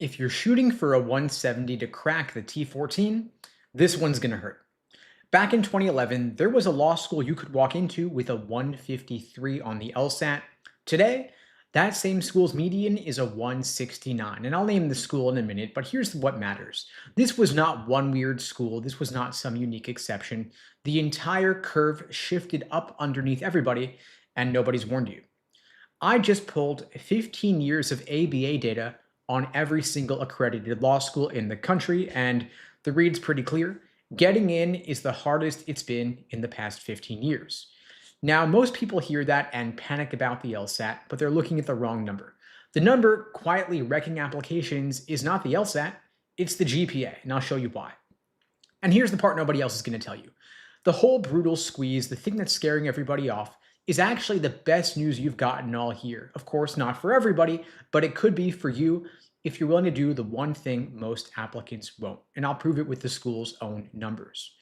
If you're shooting for a 170 to crack the T14, this one's going to hurt. Back in 2011, there was a law school you could walk into with a 153 on the LSAT. Today, that same school's median is a 169. And I'll name the school in a minute, but here's what matters. This was not one weird school. This was not some unique exception. The entire curve shifted up underneath everybody, and nobody's warned you. I just pulled 15 years of ABA data on every single accredited law school in the country, and the read's pretty clear. Getting in is the hardest it's been in the past 15 years. Now, most people hear that and panic about the LSAT, but they're looking at the wrong number. The number quietly wrecking applications is not the LSAT, it's the GPA, and I'll show you why. And here's the part nobody else is going to tell you. The whole brutal squeeze, the thing that's scaring everybody off, is actually the best news you've gotten all year. Of course, not for everybody, but it could be for you if you're willing to do the one thing most applicants won't. And I'll prove it with the school's own numbers.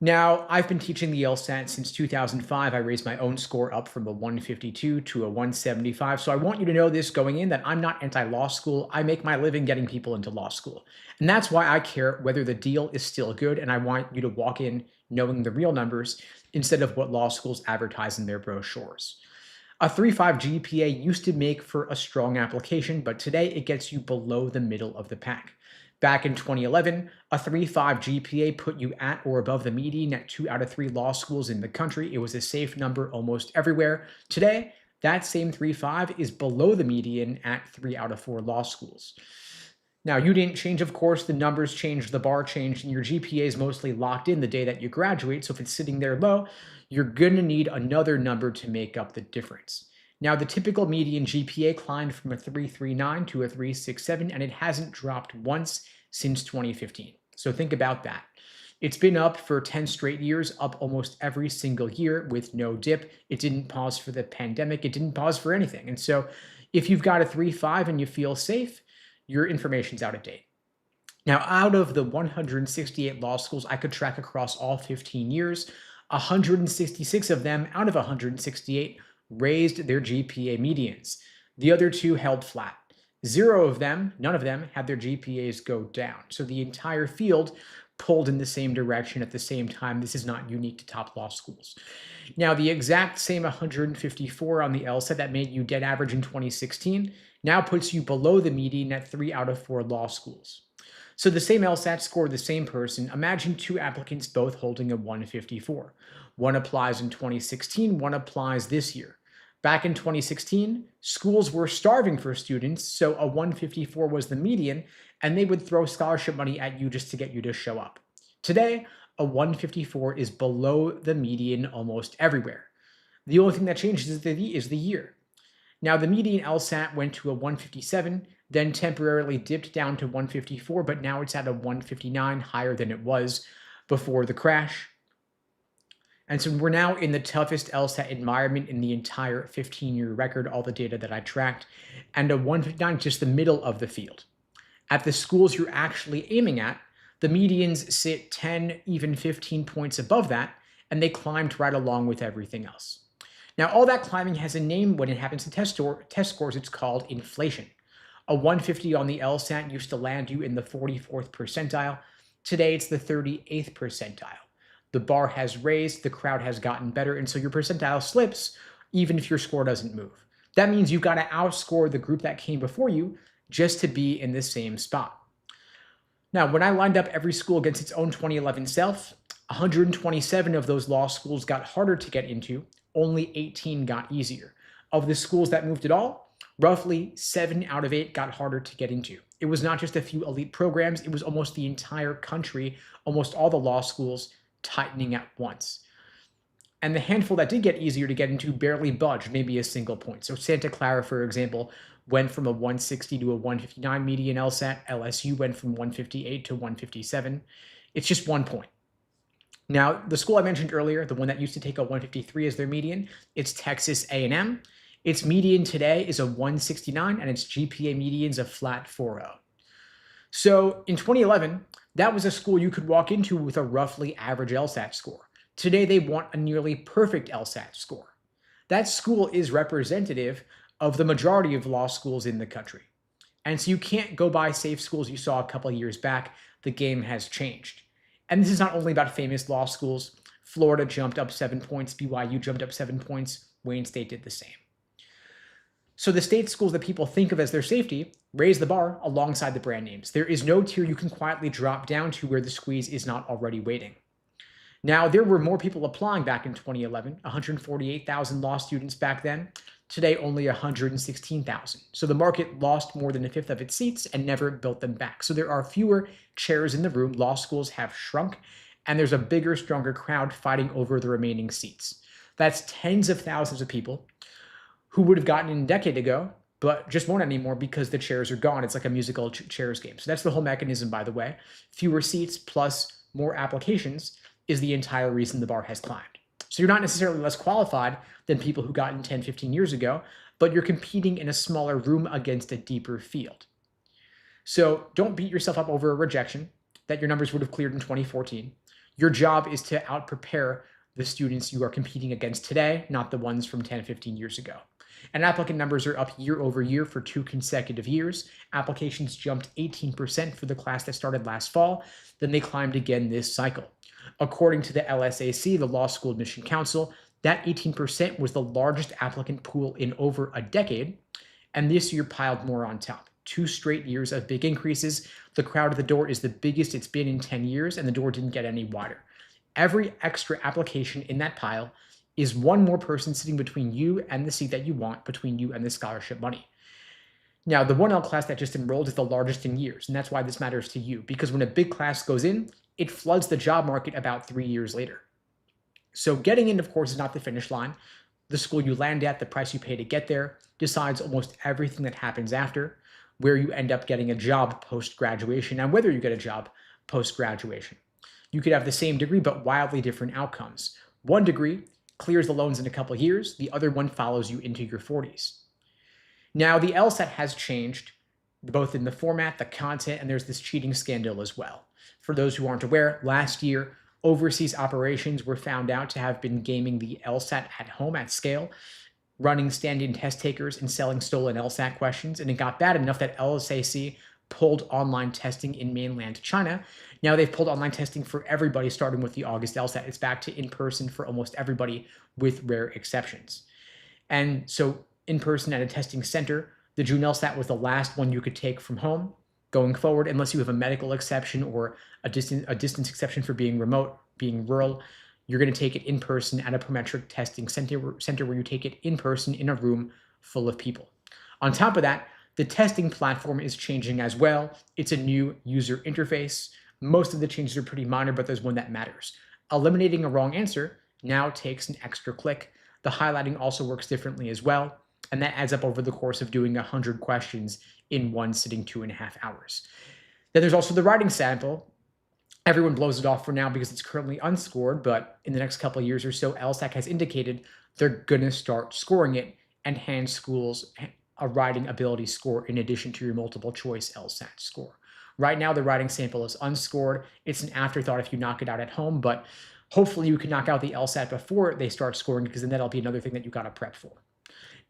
Now, I've been teaching the LSAT since 2005. I raised my own score up from a 152 to a 175. So I want you to know this going in that I'm not anti-law school. I make my living getting people into law school. And that's why I care whether the deal is still good. And I want you to walk in knowing the real numbers instead of what law schools advertise in their brochures. A 3.5 GPA used to make for a strong application, but today it gets you below the middle of the pack. Back in 2011, a 3.5 GPA put you at or above the median at 2 out of 3 law schools in the country. It was a safe number almost everywhere. Today, that same 3.5 is below the median at 3 out of 4 law schools. Now, you didn't change, of course, the numbers changed, the bar changed, and your GPA is mostly locked in the day that you graduate. So if it's sitting there low, you're going to need another number to make up the difference. Now, the typical median GPA climbed from a 3.39 to a 3.67, and it hasn't dropped once since 2015. So think about that. It's been up for 10 straight years, up almost every single year with no dip. It didn't pause for the pandemic. It didn't pause for anything. And so if you've got a 3.5 and you feel safe, your information's out of date. Now, out of the 168 law schools I could track across all 15 years, 166 of them out of 168 raised their GPA medians. The other 2 held flat. 0 of them, none of them, had their GPAs go down. So the entire field pulled in the same direction at the same time. This is not unique to top law schools. Now, the exact same 154 on the LSAT that made you dead average in 2016 now puts you below the median at 3 out of 4 law schools. So the same LSAT score, the same person, imagine 2 applicants both holding a 154. One applies in 2016, one applies this year. Back in 2016, schools were starving for students, so a 154 was the median, and they would throw scholarship money at you just to get you to show up. Today, a 154 is below the median almost everywhere. The only thing that changes is the year. Now, the median LSAT went to a 157, then temporarily dipped down to 154, but now it's at a 159, higher than it was before the crash. And so we're now in the toughest LSAT environment in the entire 15-year record, all the data that I tracked, and a 159 just the middle of the field. At the schools you're actually aiming at, the medians sit 10, even 15 points above that, and they climbed right along with everything else. Now, all that climbing has a name when it happens to test scores. It's called inflation. A 150 on the LSAT used to land you in the 44th percentile. Today, it's the 38th percentile. The bar has raised, the crowd has gotten better, and so your percentile slips even if your score doesn't move. That means you've got to outscore the group that came before you just to be in the same spot. Now, when I lined up every school against its own 2011 self, 127 of those law schools got harder to get into, only 18 got easier. Of the schools that moved at all, roughly 7 out of 8 got harder to get into. It was not just a few elite programs, it was almost the entire country, almost all the law schools tightening at once. And the handful that did get easier to get into barely budged, maybe a single point. So Santa Clara, for example, went from a 160 to a 159 median LSAT. LSU went from 158 to 157. It's just 1 point. Now, the school I mentioned earlier, the one that used to take a 153 as their median, it's Texas A&M. Its median today is a 169, and its GPA median's a flat 4.0. So in 2011, that was a school you could walk into with a roughly average LSAT score. Today, they want a nearly perfect LSAT score. That school is representative of the majority of law schools in the country. And so you can't go by safe schools you saw a couple of years back. The game has changed. And this is not only about famous law schools. Florida jumped up 7 points, BYU jumped up 7 points, Wayne State did the same. So the state schools that people think of as their safety raise the bar alongside the brand names. There is no tier you can quietly drop down to where the squeeze is not already waiting. Now, there were more people applying back in 2011, 148,000 law students back then. Today, only 116,000. So the market lost more than a fifth of its seats and never built them back. So there are fewer chairs in the room. Law schools have shrunk, and there's a bigger, stronger crowd fighting over the remaining seats. That's tens of thousands of people who would have gotten in a decade ago, but just won't anymore because the chairs are gone. It's like a musical chairs game. So that's the whole mechanism, by the way. Fewer seats plus more applications is the entire reason the bar has climbed. So you're not necessarily less qualified than people who got in 10, 15 years ago, but you're competing in a smaller room against a deeper field. So don't beat yourself up over a rejection that your numbers would have cleared in 2014. Your job is to out-prepare the students you are competing against today, not the ones from 10, 15 years ago. And applicant numbers are up year over year for 2 consecutive years. Applications jumped 18% for the class that started last fall. Then they climbed again this cycle. According to the LSAC, the Law School Admission Council, that 18% was the largest applicant pool in over a decade, and this year piled more on top. 2 straight years of big increases. The crowd at the door is the biggest it's been in 10 years, and the door didn't get any wider. Every extra application in that pile is one more person sitting between you and the seat that you want, between you and the scholarship money. Now, the 1L class that just enrolled is the largest in years, and that's why this matters to you, because when a big class goes in, it floods the job market about 3 years later. So getting in, of course, is not the finish line. The school you land at, the price you pay to get there, decides almost everything that happens after, where you end up getting a job post-graduation, and whether you get a job post-graduation. You could have the same degree, but wildly different outcomes. One degree clears the loans in a couple of years. The other one follows you into your 40s. Now, the LSAT has changed, both in the format, the content, and there's this cheating scandal as well. For those who aren't aware, last year, overseas operations were found out to have been gaming the LSAT at home at scale, running stand-in test takers and selling stolen LSAT questions, and it got bad enough that LSAC pulled online testing in mainland China. Now they've pulled online testing for everybody, starting with the August LSAT. It's back to in-person for almost everybody, with rare exceptions. And so in-person at a testing center, the June LSAT was the last one you could take from home. Going forward, unless you have a medical exception or a distance exception for being remote, being rural, you're going to take it in person at a parametric testing center where you take it in person in a room full of people. On top of that, the testing platform is changing as well. It's a new user interface. Most of the changes are pretty minor, but there's one that matters. Eliminating a wrong answer now takes an extra click. The highlighting also works differently as well, and that adds up over the course of doing 100 questions in one sitting 2.5 hours. Then there's also the writing sample. Everyone blows it off for now because it's currently unscored, but in the next couple of years or so, LSAC has indicated they're going to start scoring it and hand schools a writing ability score in addition to your multiple choice LSAT score. Right now, the writing sample is unscored. It's an afterthought if you knock it out at home, but hopefully you can knock out the LSAT before they start scoring, because then that'll be another thing that you got to prep for.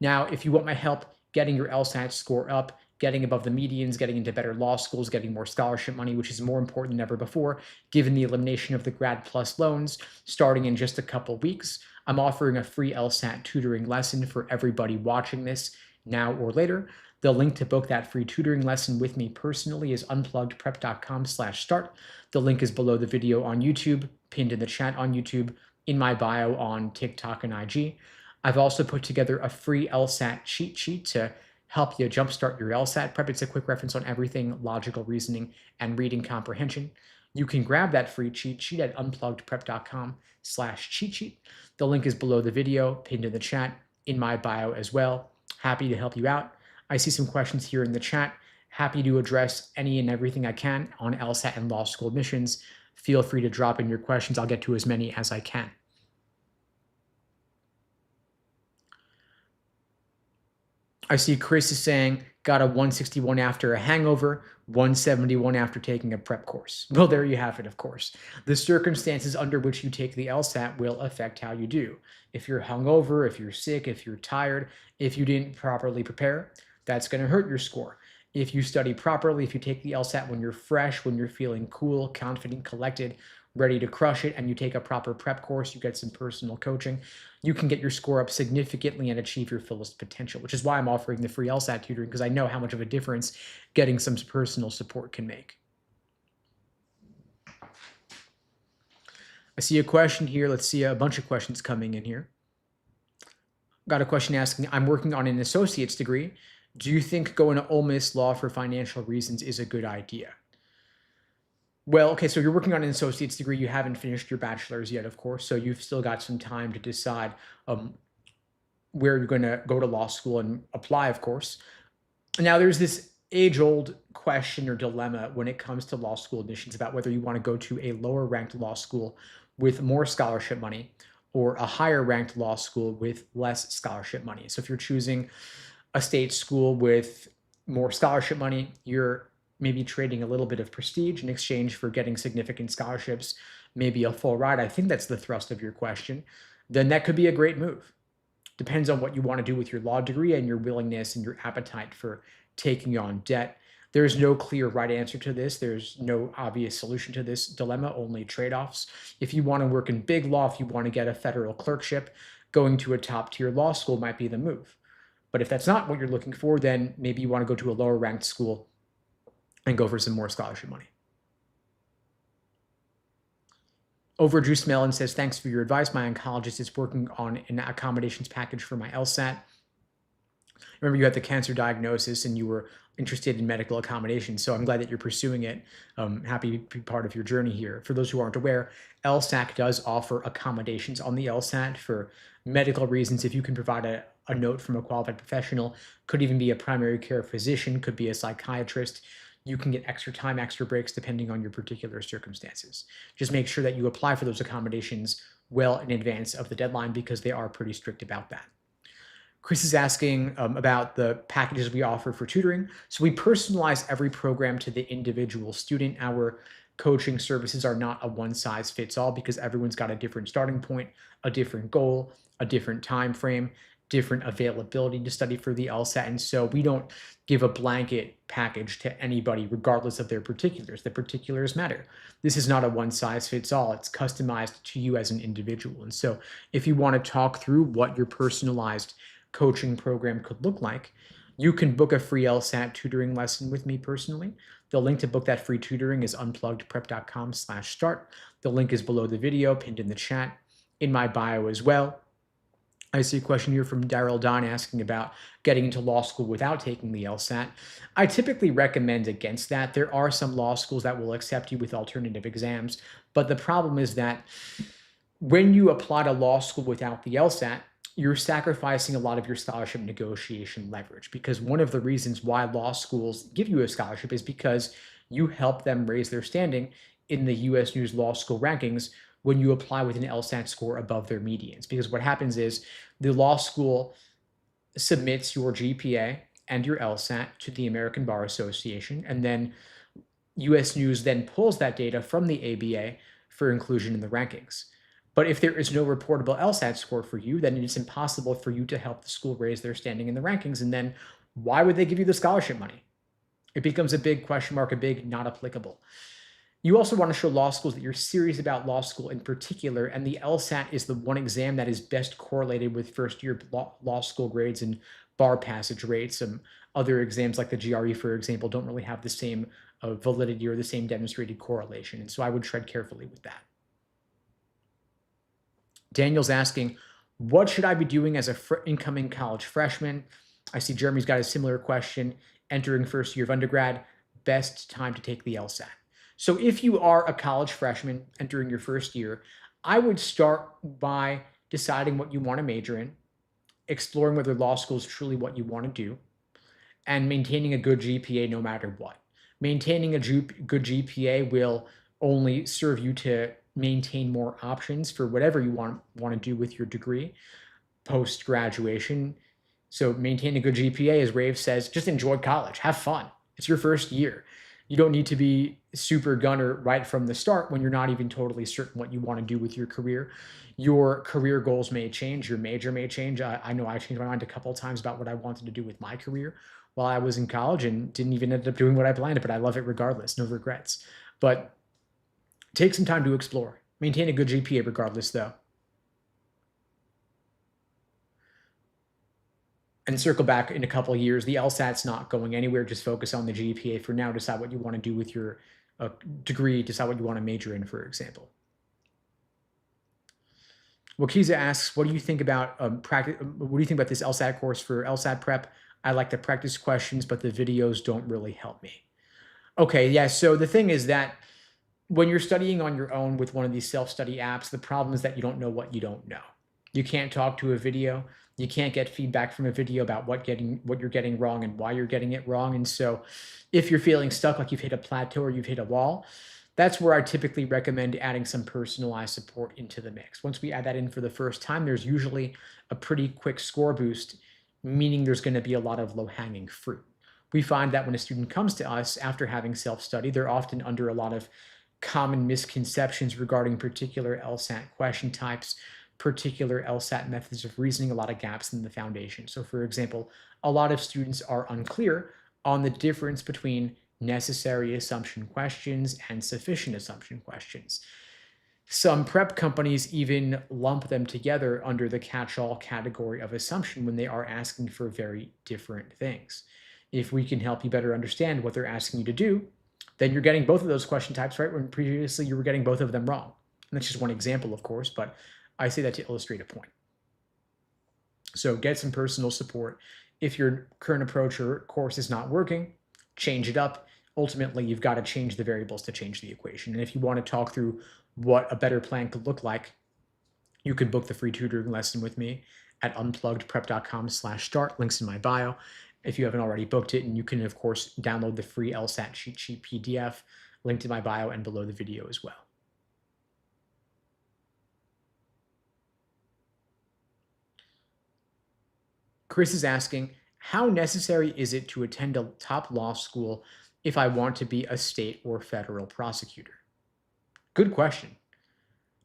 Now, if you want my help getting your LSAT score up, getting above the medians, getting into better law schools, getting more scholarship money, which is more important than ever before, given the elimination of the Grad Plus loans starting in just a couple weeks, I'm offering a free LSAT tutoring lesson for everybody watching this now or later. The link to book that free tutoring lesson with me personally is unpluggedprep.com/start. The link is below the video on YouTube, pinned in the chat on YouTube, in my bio on TikTok and IG. I've also put together a free LSAT cheat sheet to help you jumpstart your LSAT prep. It's a quick reference on everything logical reasoning and reading comprehension. You can grab that free cheat sheet at unpluggedprep.com/cheat sheet. The link is below the video, pinned in the chat, in my bio as well. Happy to help you out. I see some questions here in the chat. Happy to address any and everything I can on LSAT and law school admissions. Feel free to drop in your questions. I'll get to as many as I can. I see Chris is saying, got a 161 after a hangover, 171 after taking a prep course. Well, there you have it, of course. The circumstances under which you take the LSAT will affect how you do. If you're hungover, if you're sick, if you're tired, if you didn't properly prepare, that's going to hurt your score. If you study properly, if you take the LSAT when you're fresh, when you're feeling cool, confident, collected, ready to crush it, and you take a proper prep course, you get some personal coaching, you can get your score up significantly and achieve your fullest potential, which is why I'm offering the free LSAT tutoring, because I know how much of a difference getting some personal support can make. I see a question here. Let's see a bunch of questions coming in here. Got a question asking, I'm working on an associate's degree. Do you think going to Ole Miss Law for financial reasons is a good idea? Well, okay, so you're working on an associate's degree. You haven't finished your bachelor's yet, of course, so you've still got some time to decide where you're going to go to law school and apply, of course. Now, there's this age-old question or dilemma when it comes to law school admissions about whether you want to go to a lower-ranked law school with more scholarship money or a higher-ranked law school with less scholarship money. So if you're choosing a state school with more scholarship money, you're maybe trading a little bit of prestige in exchange for getting significant scholarships, maybe a full ride. I think that's the thrust of your question. Then that could be a great move. Depends on what you want to do with your law degree and your willingness and your appetite for taking on debt. There's no clear right answer to this. There's no obvious solution to this dilemma, only trade-offs. If you want to work in big law, if you want to get a federal clerkship, going to a top-tier law school might be the move. But if that's not what you're looking for, then maybe you want to go to a lower-ranked school and go for some more scholarship money. Overjuice Melon says, thanks for your advice. My oncologist is working on an accommodations package for my LSAT. Remember, you had the cancer diagnosis and you were interested in medical accommodation, so I'm glad that you're pursuing it. Happy to be part of your journey here. For those who aren't aware, LSAC does offer accommodations on the LSAT for medical reasons. If you can provide a note from a qualified professional, could even be a primary care physician, could be a psychiatrist, you can get extra time, extra breaks, depending on your particular circumstances. Just make sure that you apply for those accommodations well in advance of the deadline because they are pretty strict about that. Chris is asking about the packages we offer for tutoring. So we personalize every program to the individual student. Our coaching services are not a one-size-fits-all because everyone's got a different starting point, a different goal, a different time frame, different availability to study for the LSAT. And so we don't give a blanket package to anybody regardless of their particulars. The particulars matter. This is not a one-size-fits-all. It's customized to you as an individual. And so if you want to talk through what your personalized coaching program could look like, you can book a free LSAT tutoring lesson with me personally. The link to book that free tutoring is unpluggedprep.com/start. The link is below the video, pinned in the chat, in my bio as well. I see a question here from Daryl Don asking about getting into law school without taking the LSAT. I typically recommend against that. There are some law schools that will accept you with alternative exams, but the problem is that when you apply to law school without the LSAT, you're sacrificing a lot of your scholarship negotiation leverage, because one of the reasons why law schools give you a scholarship is because you help them raise their standing in the U.S. News Law School rankings when you apply with an LSAT score above their medians. Because what happens is the law school submits your GPA and your LSAT to the American Bar Association, and then U.S. News then pulls that data from the ABA for inclusion in the rankings. But if there is no reportable LSAT score for you, then it's impossible for you to help the school raise their standing in the rankings. And then why would they give you the scholarship money? It becomes a big question mark, a big not applicable. You also want to show law schools that you're serious about law school in particular, and the LSAT is the one exam that is best correlated with first-year law school grades and bar passage rates. Other exams like the GRE, for example, don't really have the same validity or the same demonstrated correlation, and so I would tread carefully with that. Daniel's asking, what should I be doing as an incoming college freshman? I see Jeremy's got a similar question. Entering first year of undergrad, best time to take the LSAT. So if you are a college freshman entering your first year, I would start by deciding what you want to major in, exploring whether law school is truly what you want to do, and maintaining a good GPA no matter what. Maintaining a good GPA will only serve you to maintain more options for whatever you want to do with your degree post-graduation. So maintain a good GPA, as Rave says, just enjoy college, have fun. It's your first year. You don't need to be super gunner right from the start when you're not even totally certain what you want to do with your career. Your career goals may change, your major may change. I know I changed my mind a couple of times about what I wanted to do with my career while I was in college and didn't even end up doing what I planned, but I love it regardless. No regrets. But take some time to explore. Maintain a good GPA regardless, though. And circle back in a couple of years. The LSAT's not going anywhere. Just focus on the GPA for now. Decide what you want to do with your degree. Decide what you want to major in, for example. Wakiza asks, what do you think about what do you think about this LSAT course for LSAT prep? I like the practice questions, but the videos don't really help me. Okay, yeah. So the thing is that when you're studying on your own with one of these self-study apps, the problem is that you don't know what you don't know. You can't talk to a video. You can't get feedback from a video about what you're getting wrong and why you're getting it wrong. And so if you're feeling stuck, like you've hit a plateau or you've hit a wall, that's where I typically recommend adding some personalized support into the mix. Once we add that in for the first time, there's usually a pretty quick score boost, meaning there's going to be a lot of low-hanging fruit. We find that when a student comes to us after having self-study, they're often under a lot of common misconceptions regarding particular LSAT question types, particular LSAT methods of reasoning, a lot of gaps in the foundation. So for example, a lot of students are unclear on the difference between necessary assumption questions and sufficient assumption questions. Some prep companies even lump them together under the catch-all category of assumption when they are asking for very different things. If we can help you better understand what they're asking you to do, then you're getting both of those question types right when previously you were getting both of them wrong. And that's just one example, of course, but I say that to illustrate a point. So get some personal support. If your current approach or course is not working, change it up. Ultimately, you've got to change the variables to change the equation. And if you want to talk through what a better plan could look like, you can book the free tutoring lesson with me at unpluggedprep.com/start. Links in my bio if you haven't already booked it. And you can, of course, download the free LSAT cheat sheet PDF, linked in my bio and below the video as well. Chris is asking, how necessary is it to attend a top law school if I want to be a state or federal prosecutor? Good question.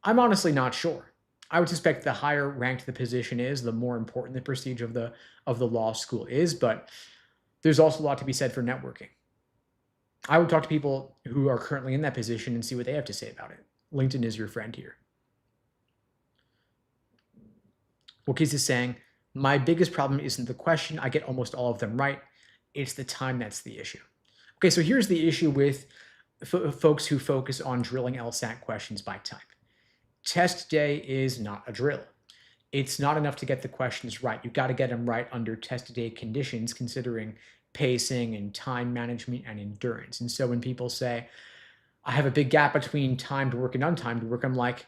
I'm honestly not sure. I would suspect the higher ranked the position is, the more important the prestige of the law school is, but there's also a lot to be said for networking. I would talk to people who are currently in that position and see what they have to say about it. LinkedIn is your friend here. Wakis is saying, my biggest problem isn't the question. I get almost all of them right. It's the time that's the issue. Okay, so here's the issue with folks who focus on drilling LSAT questions by type. Test day is not a drill. It's not enough to get the questions right. You've got to get them right under test day conditions, considering pacing and time management and endurance. And so when people say, I have a big gap between timed work and untimed work, I'm like,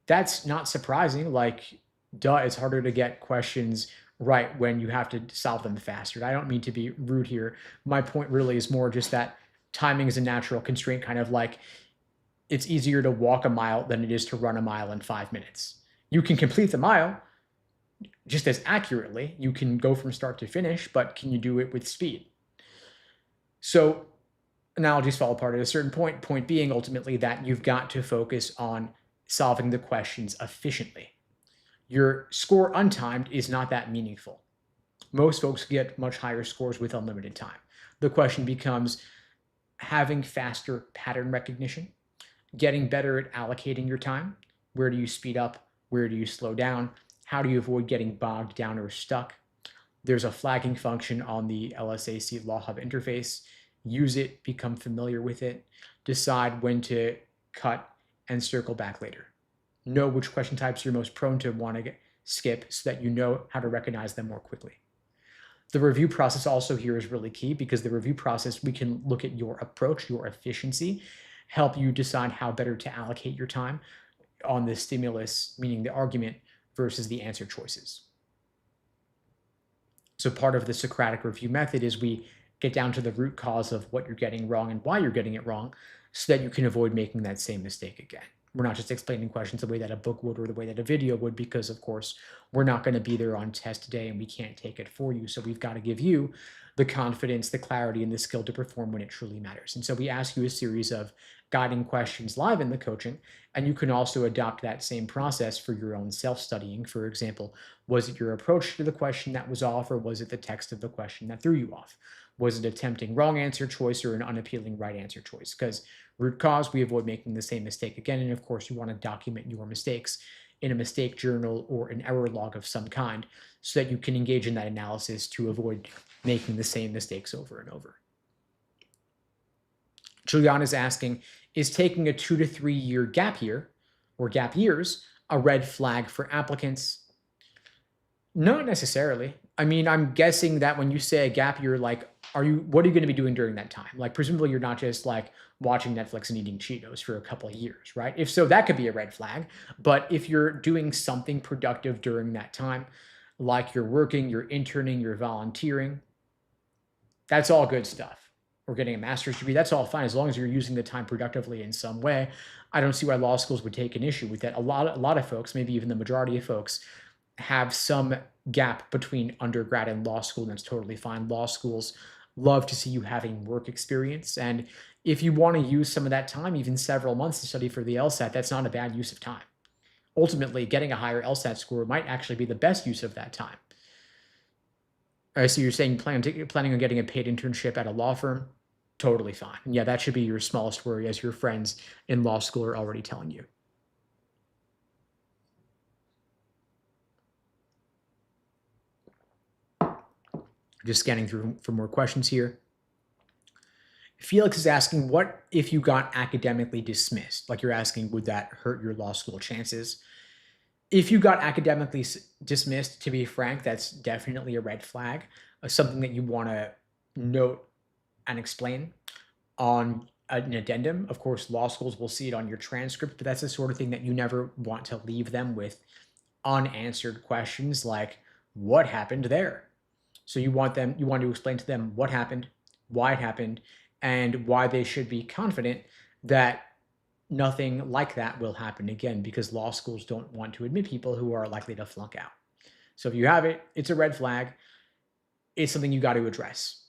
that's not surprising. Like, duh, it's harder to get questions right when you have to solve them faster. I don't mean to be rude here. My point really is more just that timing is a natural constraint, kind of like it's easier to walk a mile than it is to run a mile in 5 minutes. You can complete the mile just as accurately. You can go from start to finish, but can you do it with speed? So analogies fall apart at a certain point, point being ultimately that you've got to focus on solving the questions efficiently. Your score untimed is not that meaningful. Most folks get much higher scores with unlimited time. The question becomes having faster pattern recognition, getting better at allocating your time. Where do you speed up? Where do you slow down? How do you avoid getting bogged down or stuck? There's a flagging function on the LSAC Law Hub interface. Use it, become familiar with it, decide when to cut and circle back later. Know which question types you're most prone to want to skip so that you know how to recognize them more quickly. The review process also here is really key, because the review process, we can look at your approach, your efficiency, help you decide how better to allocate your time on the stimulus, meaning the argument, versus the answer choices. So part of the Socratic review method is we get down to the root cause of what you're getting wrong and why you're getting it wrong so that you can avoid making that same mistake again. We're not just explaining questions the way that a book would or the way that a video would, because of course we're not going to be there on test day and we can't take it for you. So we've got to give you the confidence, the clarity, and the skill to perform when it truly matters. And so we ask you a series of guiding questions live in the coaching, and you can also adopt that same process for your own self-studying. For example, was it your approach to the question that was off, or was it the text of the question that threw you off? Was it a tempting wrong answer choice or an unappealing right answer choice? Because root cause, we avoid making the same mistake again. And of course, you want to document your mistakes in a mistake journal or an error log of some kind so that you can engage in that analysis to avoid making the same mistakes over and over. Juliana's asking, is taking a 2 to 3 year gap year or gap years a red flag for applicants? Not necessarily. I mean, I'm guessing that when you say a gap year, like, what are you going to be doing during that time? Like, presumably you're not just like watching Netflix and eating Cheetos for a couple of years, right? If so, that could be a red flag. But if you're doing something productive during that time, like you're working, you're interning, you're volunteering, that's all good stuff. Or getting a master's degree, that's all fine as long as you're using the time productively in some way. I don't see why law schools would take an issue with that. A lot of folks, maybe even the majority of folks, have some gap between undergrad and law school, and that's totally fine. Law schools love to see you having work experience, and if you want to use some of that time, even several months to study for the LSAT, that's not a bad use of time. Ultimately, getting a higher LSAT score might actually be the best use of that time. All right, so you're saying planning on getting a paid internship at a law firm? Totally fine. Yeah, that should be your smallest worry, as your friends in law school are already telling you. Just scanning through for more questions here. Felix is asking, what if you got academically dismissed? Like, you're asking, would that hurt your law school chances? If you got academically dismissed, to be frank, that's definitely a red flag, something that you want to note and explain on an addendum. Of course, law schools will see it on your transcript, but that's the sort of thing that you never want to leave them with unanswered questions like, what happened there? So you want to explain to them what happened, why it happened, and why they should be confident that nothing like that will happen again, because law schools don't want to admit people who are likely to flunk out. So if you have it, it's a red flag. It's something you got to address.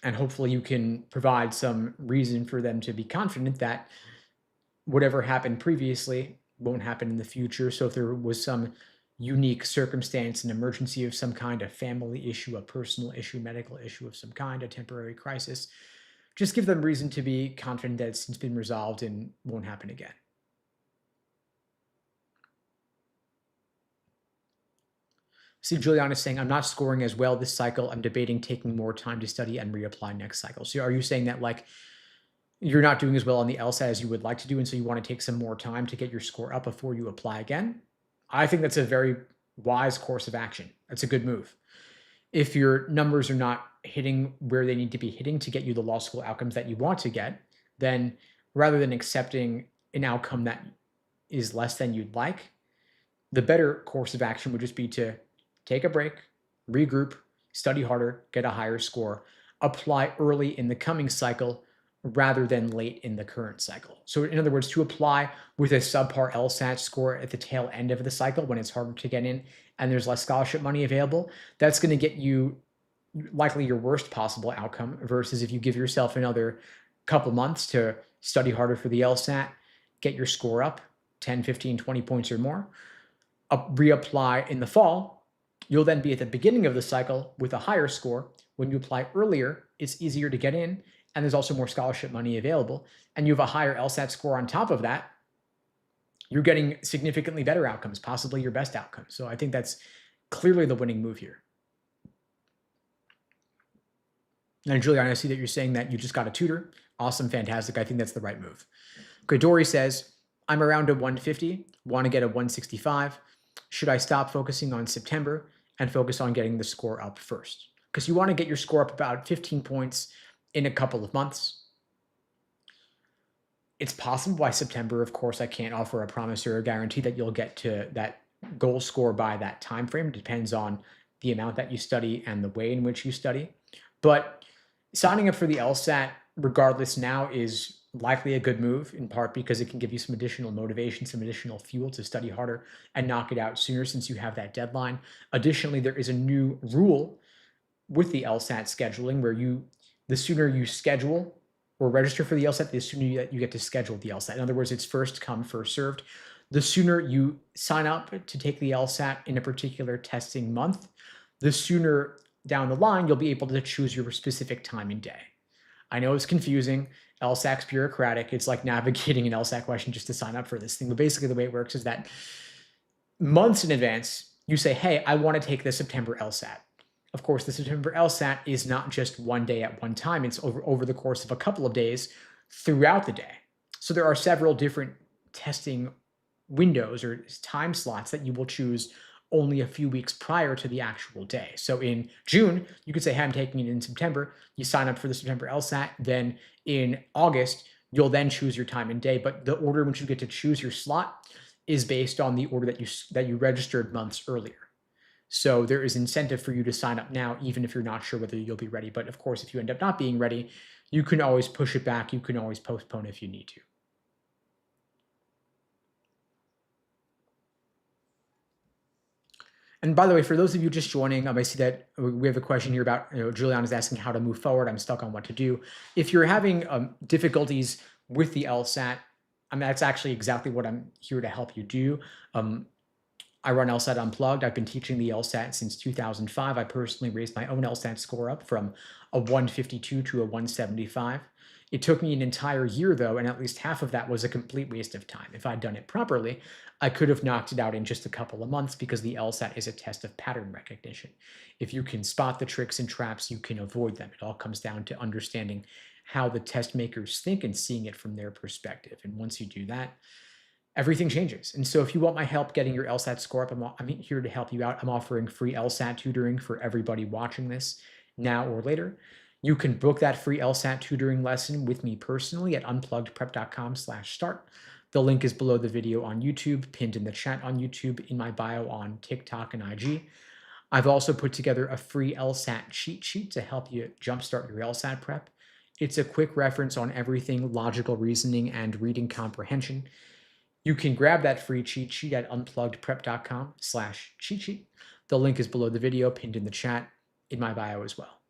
And hopefully you can provide some reason for them to be confident that whatever happened previously won't happen in the future. So if there was some unique circumstance, an emergency of some kind, a family issue, a personal issue, medical issue of some kind, a temporary crisis, just give them reason to be confident that it's been resolved and won't happen again. See, Juliana is saying, I'm not scoring as well this cycle. I'm debating taking more time to study and reapply next cycle. So are you saying that, like, you're not doing as well on the LSAT as you would like to do, and so you want to take some more time to get your score up before you apply again? I think that's a very wise course of action. That's a good move. If your numbers are not hitting where they need to be hitting to get you the law school outcomes that you want to get, then rather than accepting an outcome that is less than you'd like, the better course of action would just be to take a break, regroup, study harder, get a higher score, apply early in the coming cycle rather than late in the current cycle. So in other words, to apply with a subpar LSAT score at the tail end of the cycle when it's harder to get in and there's less scholarship money available, that's going to get you likely your worst possible outcome, versus if you give yourself another couple months to study harder for the LSAT, get your score up 10, 15, 20 points or more, reapply in the fall, you'll then be at the beginning of the cycle with a higher score. When you apply earlier, it's easier to get in, and there's also more scholarship money available, and you have a higher LSAT score on top of that, you're getting significantly better outcomes, possibly your best outcomes. So I think that's clearly the winning move here. And Juliana, I see that you're saying that you just got a tutor. Awesome, fantastic. I think that's the right move. Okay, Dory says, I'm around a 150, want to get a 165. Should I stop focusing on September and focus on getting the score up first? Because you want to get your score up about 15 points in a couple of months. It's possible by September. Of course, I can't offer a promise or a guarantee that you'll get to that goal score by that time frame. It depends on the amount that you study and the way in which you study. But signing up for the LSAT, regardless now, is likely a good move, in part because it can give you some additional motivation, some additional fuel to study harder and knock it out sooner since you have that deadline. Additionally, there is a new rule with the LSAT scheduling where the sooner you schedule or register for the LSAT, the sooner you get to schedule the LSAT. In other words, it's first come, first served. The sooner you sign up to take the LSAT in a particular testing month, the sooner down the line, you'll be able to choose your specific time and day. I know it's confusing. LSAT's bureaucratic. It's like navigating an LSAT question just to sign up for this thing. But basically, the way it works is that months in advance, you say, hey, I want to take the September LSAT. Of course, the September LSAT is not just one day at one time. It's over the course of a couple of days throughout the day. So there are several different testing windows or time slots that you will choose only a few weeks prior to the actual day. So in June, you could say, hey, I'm taking it in September. You sign up for the September LSAT. Then in August, you'll then choose your time and day. But the order in which you get to choose your slot is based on the order that you registered months earlier. So there is incentive for you to sign up now, even if you're not sure whether you'll be ready. But of course, if you end up not being ready, you can always push it back. You can always postpone if you need to. And by the way, for those of you just joining, I see that we have a question here about, Julian is asking how to move forward. I'm stuck on what to do. If you're having difficulties with the LSAT, that's actually exactly what I'm here to help you do. I run LSAT Unplugged. I've been teaching the LSAT since 2005. I personally raised my own LSAT score up from a 152 to a 175. It took me an entire year, though, and at least half of that was a complete waste of time. If I'd done it properly, I could have knocked it out in just a couple of months because the LSAT is a test of pattern recognition. If you can spot the tricks and traps, you can avoid them. It all comes down to understanding how the test makers think and seeing it from their perspective. And once you do that, everything changes. And so if you want my help getting your LSAT score up, I'm here to help you out. I'm offering free LSAT tutoring for everybody watching this now or later. You can book that free LSAT tutoring lesson with me personally at unpluggedprep.com/start. The link is below the video on YouTube, pinned in the chat on YouTube, in my bio on TikTok and IG. I've also put together a free LSAT cheat sheet to help you jumpstart your LSAT prep. It's a quick reference on everything logical reasoning and reading comprehension. You can grab that free cheat sheet at unpluggedprep.com/cheat sheet. The link is below the video, pinned in the chat, in my bio as well.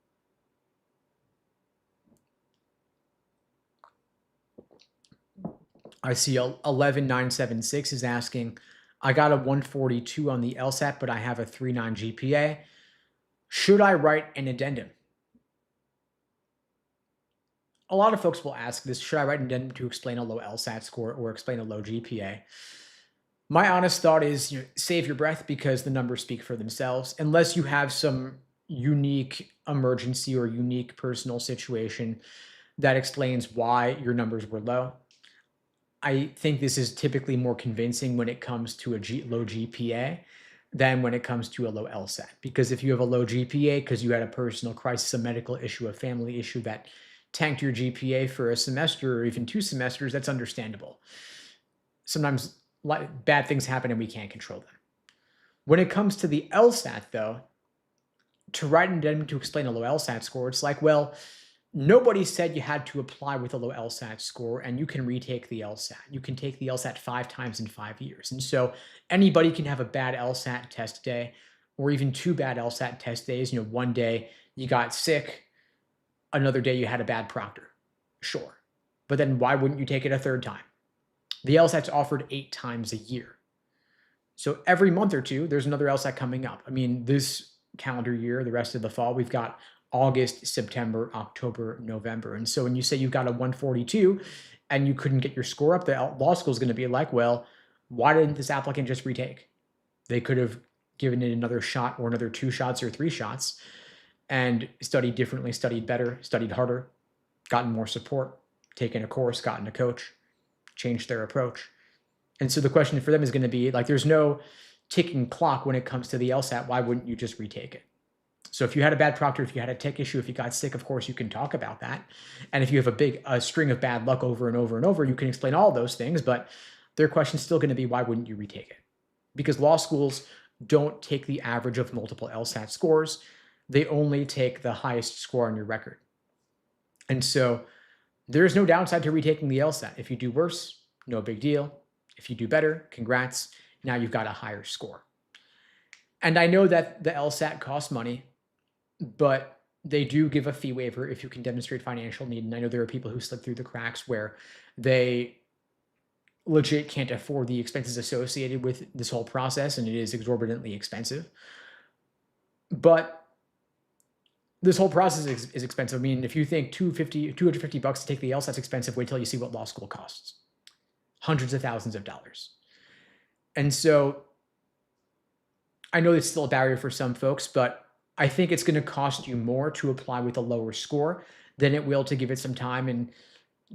I see 11976 is asking, I got a 142 on the LSAT, but I have a 3.9 GPA. Should I write an addendum? A lot of folks will ask this, should I write an addendum to explain a low LSAT score or explain a low GPA? My honest thought is, save your breath because the numbers speak for themselves. Unless you have some unique emergency or unique personal situation that explains why your numbers were low, I think this is typically more convincing when it comes to a low GPA than when it comes to a low LSAT. Because if you have a low GPA because you had a personal crisis, a medical issue, a family issue that tanked your GPA for a semester or even 2 semesters, that's understandable. Sometimes bad things happen and we can't control them. When it comes to the LSAT, though, to write an addendum to explain a low LSAT score, it's like, well, nobody said you had to apply with a low LSAT score, and you can retake the LSAT. You can take the LSAT 5 times in 5 years. And so anybody can have a bad LSAT test day or even 2 bad LSAT test days. One day you got sick, another day you had a bad proctor. Sure. But then why wouldn't you take it a 3rd time? The LSAT's offered 8 times a year. So every month or 2, there's another LSAT coming up. This calendar year, the rest of the fall, we've got August, September, October, November. And so when you say you've got a 142 and you couldn't get your score up, the law school is going to be like, well, why didn't this applicant just retake? They could have given it another shot or another 2 shots or 3 shots and studied differently, studied better, studied harder, gotten more support, taken a course, gotten a coach, changed their approach. And so the question for them is going to be like, there's no ticking clock when it comes to the LSAT. Why wouldn't you just retake it? So if you had a bad proctor, if you had a tech issue, if you got sick, of course, you can talk about that. And if you have a big string of bad luck over and over and over, you can explain all those things. But their question is still going to be, why wouldn't you retake it? Because law schools don't take the average of multiple LSAT scores. They only take the highest score on your record. And so there's no downside to retaking the LSAT. If you do worse, no big deal. If you do better, congrats. Now you've got a higher score. And I know that the LSAT costs money, but they do give a fee waiver if you can demonstrate financial need. And I know there are people who slip through the cracks where they legit can't afford the expenses associated with this whole process, and it is exorbitantly expensive. But This whole process is expensive. I mean, if you think $250 to take the LSAT's expensive, wait till you see what law school costs. Hundreds of thousands of dollars. And so I know it's still a barrier for some folks, but I think it's going to cost you more to apply with a lower score than it will to give it some time and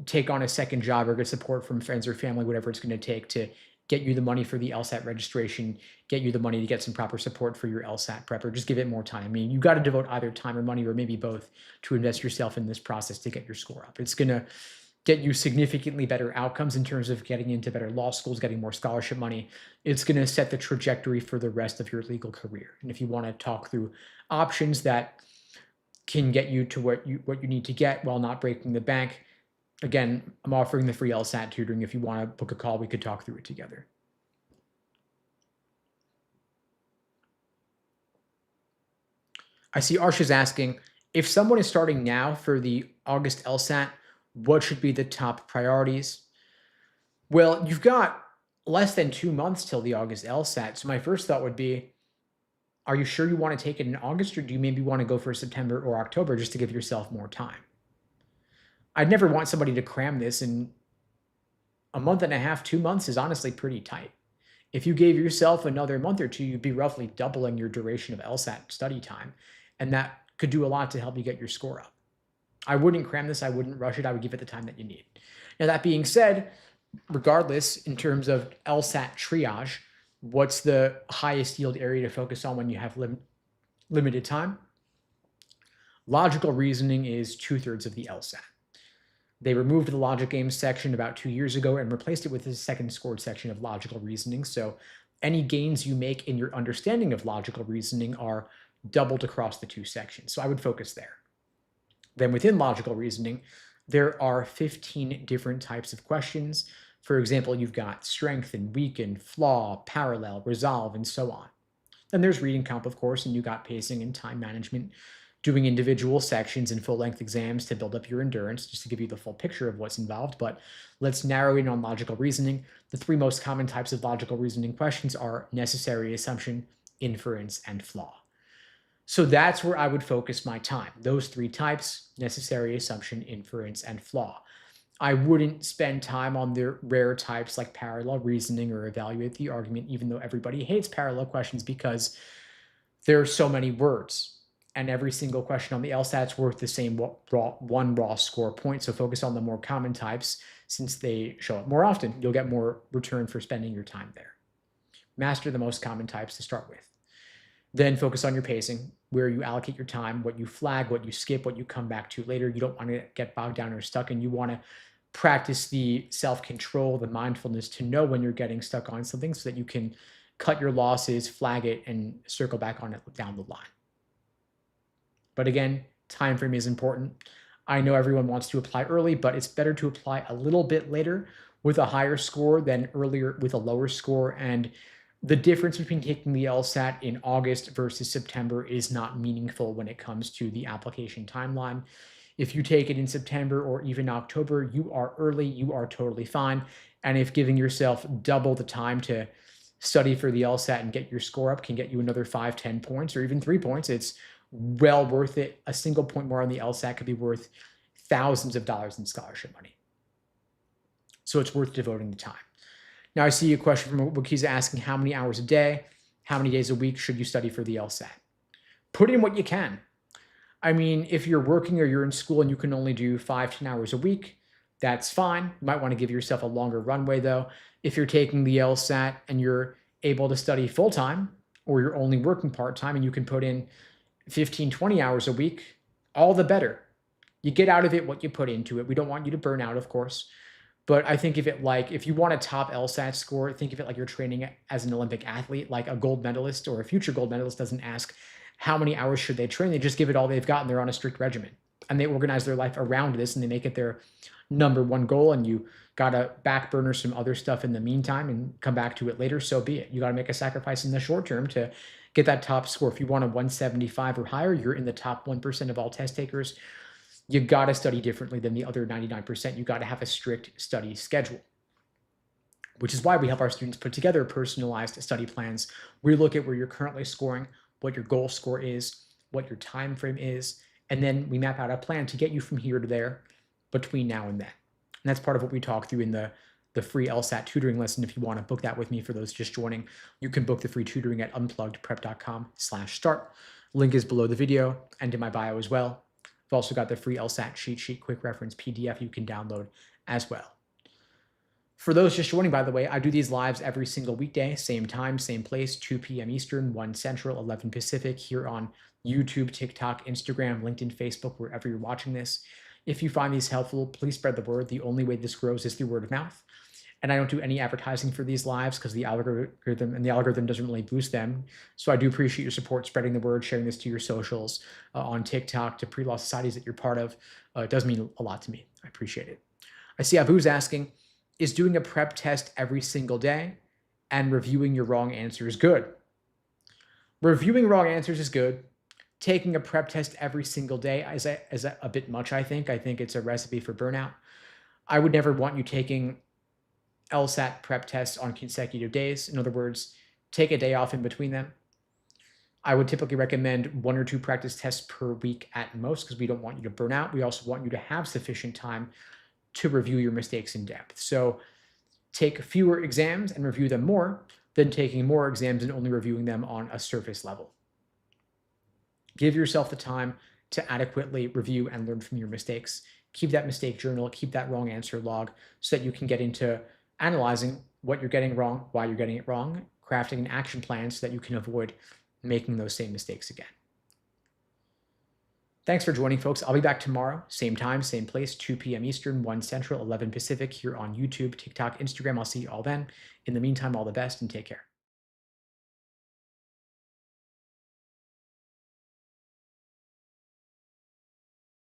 take on a second job or get support from friends or family, whatever it's going to take to get you the money for the LSAT registration, get you the money to get some proper support for your LSAT prep, or just give it more time. I mean, you got to devote either time or money, or maybe both, to invest yourself in this process to get your score up. It's going to get you significantly better outcomes in terms of getting into better law schools, getting more scholarship money. It's going to set the trajectory for the rest of your legal career. And if you want to talk through options that can get you to what you need to get while not breaking the bank, again, I'm offering the free LSAT tutoring. If you want to book a call, we could talk through it together. I see Arsha's asking, if someone is starting now for the August LSAT, what should be the top priorities? Well, you've got less than 2 months till the August LSAT. So my first thought would be, are you sure you want to take it in August, or do you maybe want to go for September or October just to give yourself more time? I'd never want somebody to cram this in a month and a half. 2 months is honestly pretty tight. If you gave yourself another month or two, you'd be roughly doubling your duration of LSAT study time, and that could do a lot to help you get your score up. I wouldn't cram this. I wouldn't rush it. I would give it the time that you need. Now, that being said, regardless, in terms of LSAT triage, what's the highest yield area to focus on when you have limited time? Logical reasoning is 2/3 of the LSAT. They removed the logic games section about 2 years ago and replaced it with the second scored section of logical reasoning. So any gains you make in your understanding of logical reasoning are doubled across the two sections. So I would focus there. Then within logical reasoning, there are 15 different types of questions. For example, you've got strengthen, weaken, flaw, parallel, resolve, and so on. Then there's reading comp, of course, and you got pacing and time management, doing individual sections and full-length exams to build up your endurance, just to give you the full picture of what's involved. But let's narrow in on logical reasoning. The 3 most common types of logical reasoning questions are necessary assumption, inference, and flaw. So that's where I would focus my time. Those 3 types: necessary assumption, inference, and flaw. I wouldn't spend time on the rare types like parallel reasoning or evaluate the argument, even though everybody hates parallel questions because there are so many words. And every single question on the LSAT's worth the same one raw score point. So focus on the more common types since they show up more often. You'll get more return for spending your time there. Master the most common types to start with. Then focus on your pacing, where you allocate your time, what you flag, what you skip, what you come back to later. You don't want to get bogged down or stuck, and you want to practice the self-control, the mindfulness to know when you're getting stuck on something so that you can cut your losses, flag it, and circle back on it down the line. But again, time frame is important. I know everyone wants to apply early, but it's better to apply a little bit later with a higher score than earlier with a lower score. And the difference between taking the LSAT in August versus September is not meaningful when it comes to the application timeline. If you take it in September or even October, you are early, you are totally fine. And if giving yourself double the time to study for the LSAT and get your score up can get you another 5, 10 points, or even 3 points, it's well worth it. A single point more on the LSAT could be worth thousands of dollars in scholarship money. So it's worth devoting the time. Now I see a question from Wakiza asking, how many hours a day, how many days a week should you study for the LSAT? Put in what you can. I mean, if you're working or you're in school and you can only do 5, 10 hours a week, that's fine. You might want to give yourself a longer runway though. If you're taking the LSAT and you're able to study full-time, or you're only working part-time and you can put in 15, 20 hours a week, all the better. You get out of it what you put into it. We don't want you to burn out, of course. But I think of it like, if you want a top LSAT score, think of it like you're training as an Olympic athlete. Like a gold medalist or a future gold medalist doesn't ask how many hours should they train. They just give it all they've got and they're on a strict regimen. And they organize their life around this and they make it their #1 goal. And you got to back burner some other stuff in the meantime and come back to it later. So be it. You got to make a sacrifice in the short term to get that top score. If you want a 175 or higher, you're in the top 1% of all test takers. You got to study differently than the other 99%. You got to have a strict study schedule, which is why we help our students put together personalized study plans. We look at where you're currently scoring, what your goal score is, what your time frame is, And then we map out a plan to get you from here to there between now and then. And that's part of what we talk through in the free LSAT tutoring lesson. If you want to book that with me, for those just joining, you can book the free tutoring at unpluggedprep.com/start. Link is below the video and in my bio as well. I've also got the free LSAT cheat sheet quick reference PDF you can download as well. For those just joining, by the way, I do these lives every single weekday, same time, same place, 2 p.m. Eastern, 1 Central, 11 Pacific, here on YouTube, TikTok, Instagram, LinkedIn, Facebook, wherever you're watching this. If you find these helpful, please spread the word. The only way this grows is through word of mouth. And I don't do any advertising for these lives because the algorithm doesn't really boost them. So I do appreciate your support, spreading the word, sharing this to your socials, on TikTok, to pre-law societies that you're part of. It does mean a lot to me. I appreciate it. I see Abu's asking, is doing a prep test every single day and reviewing your wrong answers good? Reviewing wrong answers is good. Taking a prep test every single day is a bit much, I think. I think it's a recipe for burnout. I would never want you taking LSAT prep tests on consecutive days. In other words, take a day off in between them. I would typically recommend 1 or 2 practice tests per week at most because we don't want you to burn out. We also want you to have sufficient time to review your mistakes in depth. So take fewer exams and review them more than taking more exams and only reviewing them on a surface level. Give yourself the time to adequately review and learn from your mistakes. Keep that mistake journal, keep that wrong answer log so that you can get into analyzing what you're getting wrong, why you're getting it wrong, crafting an action plan so that you can avoid making those same mistakes again. Thanks for joining, folks. I'll be back tomorrow, same time, same place, 2 p.m. Eastern, 1 Central, 11 Pacific, here on YouTube, TikTok, Instagram. I'll see you all then. In the meantime, all the best and take care.